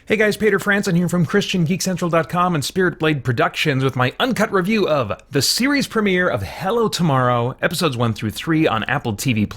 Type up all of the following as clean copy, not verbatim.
Hey guys, Peter Franson here from christiangeekcentral.com and Spirit Blade Productions with my uncut review of the series premiere of Hello Tomorrow, episodes 1 through 3 on Apple TV+.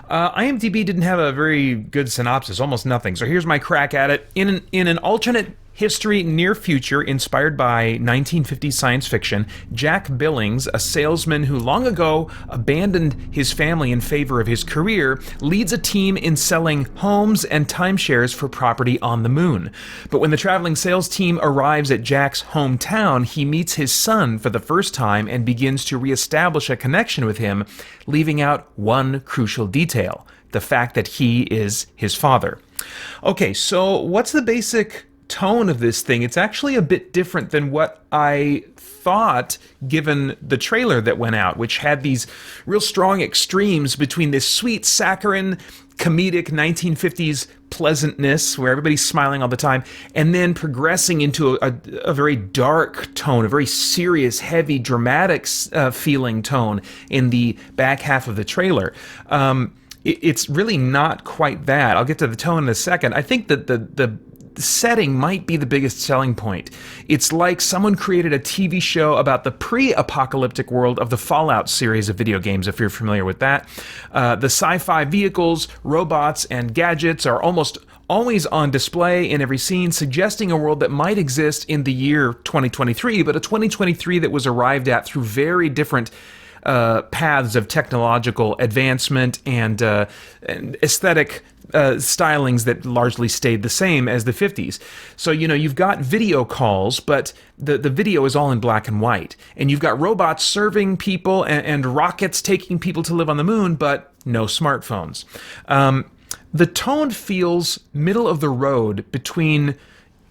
IMDb didn't have a very good synopsis, almost nothing, so here's my crack at it. In an alternate history near future inspired by 1950s science fiction, Jack Billings, a salesman who long ago abandoned his family in favor of his career, leads a team in selling homes and timeshares for property on the moon. But when the traveling sales team arrives at Jack's hometown, he meets his son for the first time and begins to reestablish a connection with him, leaving out one crucial detail: the fact that he is his father. Okay, so what's the basic tone of this thing? It's actually a bit different than what I thought given the trailer that went out, which had these real strong extremes between this sweet saccharine comedic 1950s pleasantness where everybody's smiling all the time and then progressing into a very dark tone, a very serious, heavy, dramatic feeling tone in the back half of the trailer. It's really not quite that. I'll get to the tone in a second. I think that the setting might be the biggest selling point. It's like someone created a TV show about the pre-apocalyptic world of the Fallout series of video games, if you're familiar with that. The sci-fi vehicles, robots, and gadgets are almost always on display in every scene, suggesting a world that might exist in the year 2023, but a 2023 that was arrived at through very different paths of technological advancement and aesthetic stylings that largely stayed the same as the 50s. So, you've got video calls, but the video is all in black and white. And you've got robots serving people and rockets taking people to live on the moon, but no smartphones. The tone feels middle of the road between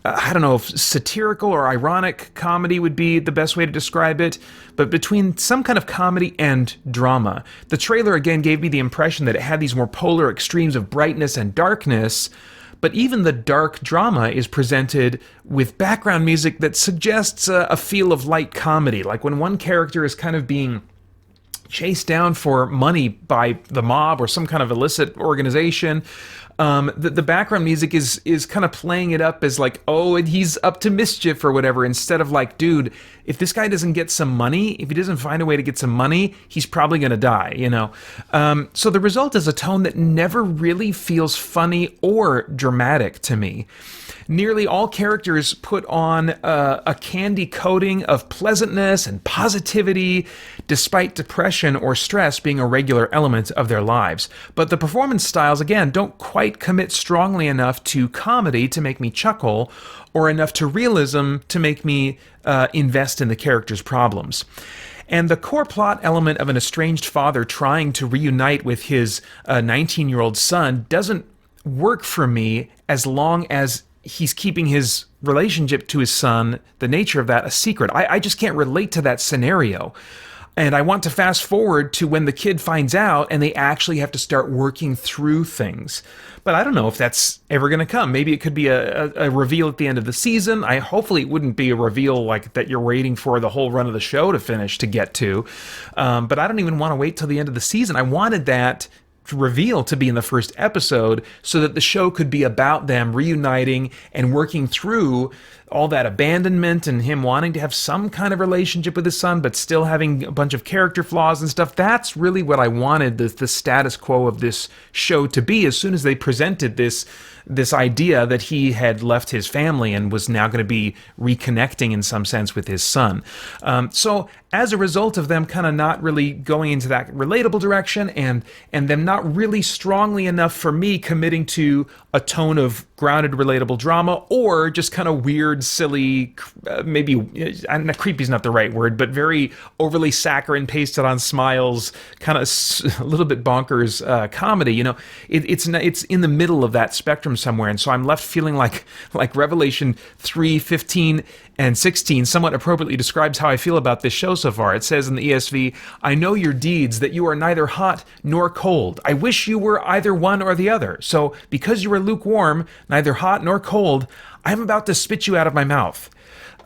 I don't know if satirical or ironic comedy would be the best way to describe it, but between some kind of comedy and drama. The trailer again gave me the impression that it had these more polar extremes of brightness and darkness, but even the dark drama is presented with background music that suggests a feel of light comedy, like when one character is kind of being chased down for money by the mob or some kind of illicit organization. The background music is kind of playing it up as like, oh, and he's up to mischief or whatever, instead of like, dude, if this guy doesn't get some money, if he doesn't find a way to get some money, he's probably going to die, So the result is a tone that never really feels funny or dramatic to me. Nearly all characters put on a candy coating of pleasantness and positivity, despite depression or stress being a regular element of their lives. But the performance styles, again, don't quite commit strongly enough to comedy to make me chuckle, or enough to realism to make me invest in the characters' problems. And the core plot element of an estranged father trying to reunite with his 19-year-old son doesn't work for me as long as he's keeping his relationship to his son, the nature of that, a secret. I just can't relate to that scenario. And I want to fast forward to when the kid finds out and they actually have to start working through things. But I don't know if that's ever going to come. Maybe it could be a reveal at the end of the season. Hopefully it wouldn't be a reveal like that you're waiting for the whole run of the show to finish to get to. But I don't even want to wait till the end of the season. I wanted that reveal to be in the first episode so that the show could be about them reuniting and working through all that abandonment and him wanting to have some kind of relationship with his son but still having a bunch of character flaws and stuff. That's really what I wanted the status quo of this show to be as soon as they presented this idea that he had left his family and was now going to be reconnecting in some sense with his son. So as a result of them kind of not really going into that relatable direction and them not really strongly enough for me committing to a tone of grounded, relatable drama or just kind of weird, silly, maybe, creepy is not the right word, but very overly saccharine, pasted on smiles, kind of a little bit bonkers comedy. It's in the middle of that spectrum somewhere, and so I'm left feeling like Revelation 3:15 and 16 somewhat appropriately describes how I feel about this show so far. It says in the ESV, "I know your deeds, that you are neither hot nor cold. I wish you were either one or the other. So because you are lukewarm, neither hot nor cold, I am about to spit you out of my mouth."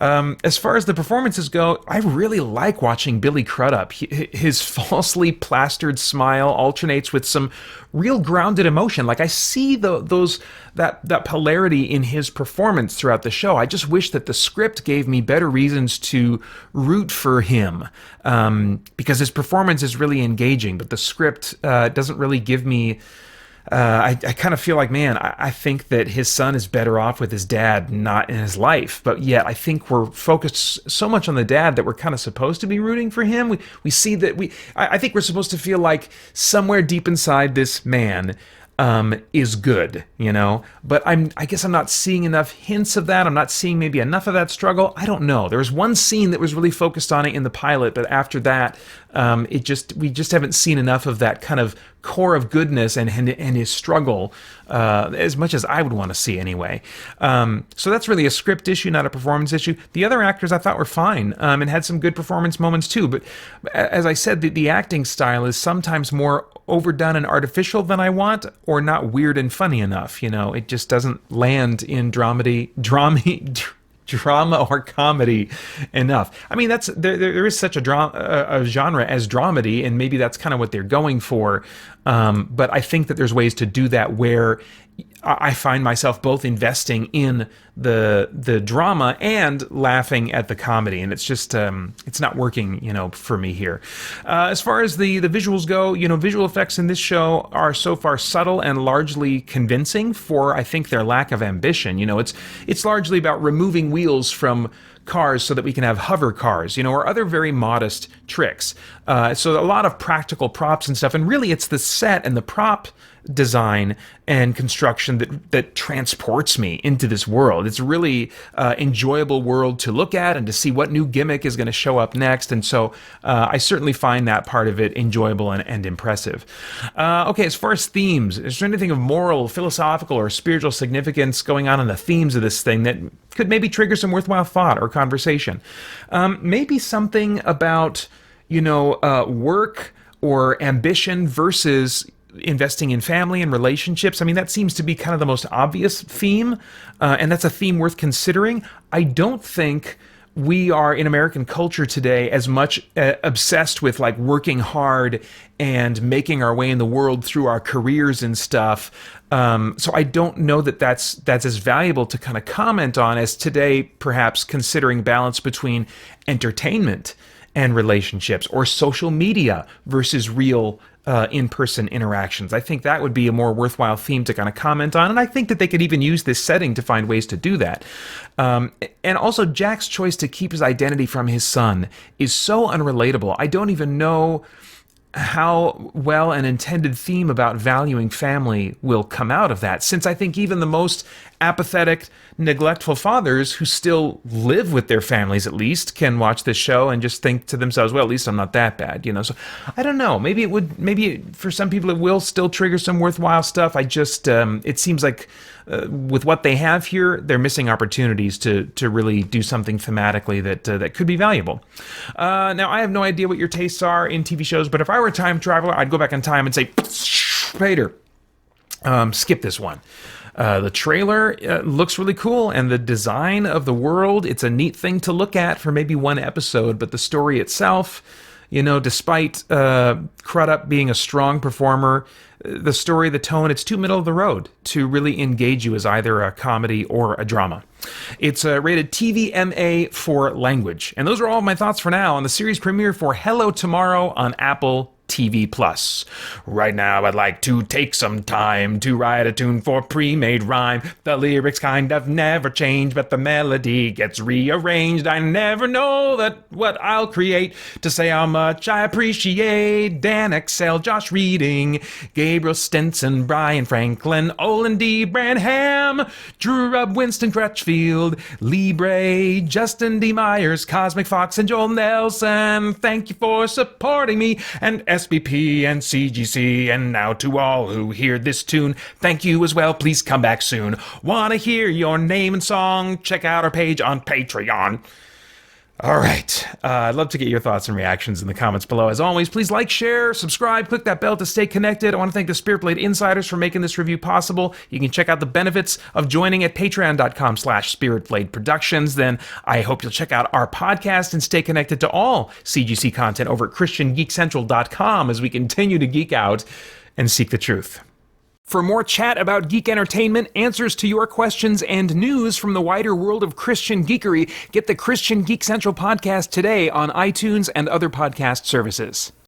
As far as the performances go, I really like watching Billy Crudup. His falsely plastered smile alternates with some real grounded emotion. Like I see that polarity in his performance throughout the show. I just wish that the script gave me better reasons to root for him, because his performance is really engaging, but the script doesn't really give me. I kind of feel like, man, I think that his son is better off with his dad, not in his life. But yet, I think we're focused so much on the dad that we're kind of supposed to be rooting for him. We see that I think we're supposed to feel like somewhere deep inside this man is good, But I guess I'm not seeing enough hints of that. I'm not seeing maybe enough of that struggle. I don't know. There was one scene that was really focused on it in the pilot, but after that, we just haven't seen enough of that kind of core of goodness and his struggle as much as I would want to see anyway. So that's really a script issue, not a performance issue. The other actors I thought were fine and had some good performance moments too. But as I said, the acting style is sometimes more overdone and artificial than I want, or not weird and funny enough. It just doesn't land in drama or comedy enough. I mean, there is such a genre as dramedy, and maybe that's kind of what they're going for. But I think that there's ways to do that where I find myself both investing in the drama and laughing at the comedy, and it's just it's not working, for me here. As far as the visuals go, visual effects in this show are so far subtle and largely convincing for, I think, their lack of ambition. It's largely about removing wheels from cars so that we can have hover cars, or other very modest tricks. So a lot of practical props and stuff, and really it's the set and the prop design and construction that transports me into this world. It's a really enjoyable world to look at and to see what new gimmick is going to show up next. And so I certainly find that part of it enjoyable and impressive. Okay, as far as themes, is there anything of moral, philosophical, or spiritual significance going on in the themes of this thing that could maybe trigger some worthwhile thought or conversation? Maybe something about, work or ambition versus investing in family and relationships. I mean, that seems to be kind of the most obvious theme, and that's a theme worth considering. I don't think we are in American culture today as much obsessed with like working hard and making our way in the world through our careers and stuff. So I don't know that that's as valuable to kind of comment on as today, perhaps considering balance between entertainment and relationships, or social media versus real in-person interactions. I think that would be a more worthwhile theme to kind of comment on, and I think that they could even use this setting to find ways to do that. And also, Jack's choice to keep his identity from his son is so unrelatable. I don't even know how well an intended theme about valuing family will come out of that, since I think even the most apathetic, neglectful fathers who still live with their families, at least, can watch this show and just think to themselves, well, at least I'm not that bad, So I don't know. Maybe for some people it will still trigger some worthwhile stuff. I just, it seems like with what they have here, they're missing opportunities to really do something thematically that could be valuable. Now, I have no idea what your tastes are in TV shows, but if I were a time traveler, I'd go back in time and say, Peter, skip this one. The trailer looks really cool, and the design of the world, it's a neat thing to look at for maybe one episode, but the story itself, despite Crudup being a strong performer, the story, the tone, it's too middle of the road to really engage you as either a comedy or a drama. It's rated TVMA for language. And those are all my thoughts for now on the series premiere for Hello Tomorrow on Apple TV Plus. Right now, I'd like to take some time to write a tune for pre-made rhyme. The lyrics kind of never change, but the melody gets rearranged. I never know what I'll create to say how much I appreciate Dan Excel, Josh Reading, Gabriel Stinson, Brian Franklin, Olin D. Branham, Drew Rubb, Winston Crutchfield, Lee Bray, Justin D. Myers, Cosmic Fox, and Joel Nelson. Thank you for supporting me, and SBP and CGC, and now to all who hear this tune, thank you as well. Please come back soon. Want to hear your name and song? Check out our page on Patreon. All right. I'd love to get your thoughts and reactions in the comments below. As always, please like, share, subscribe, click that bell to stay connected. I want to thank the Spirit Blade Insiders for making this review possible. You can check out the benefits of joining at patreon.com/spiritbladeproductions. Then I hope you'll check out our podcast and stay connected to all CGC content over at christiangeekcentral.com as we continue to geek out and seek the truth. For more chat about geek entertainment, answers to your questions, and news from the wider world of Christian geekery, get the Christian Geek Central podcast today on iTunes and other podcast services.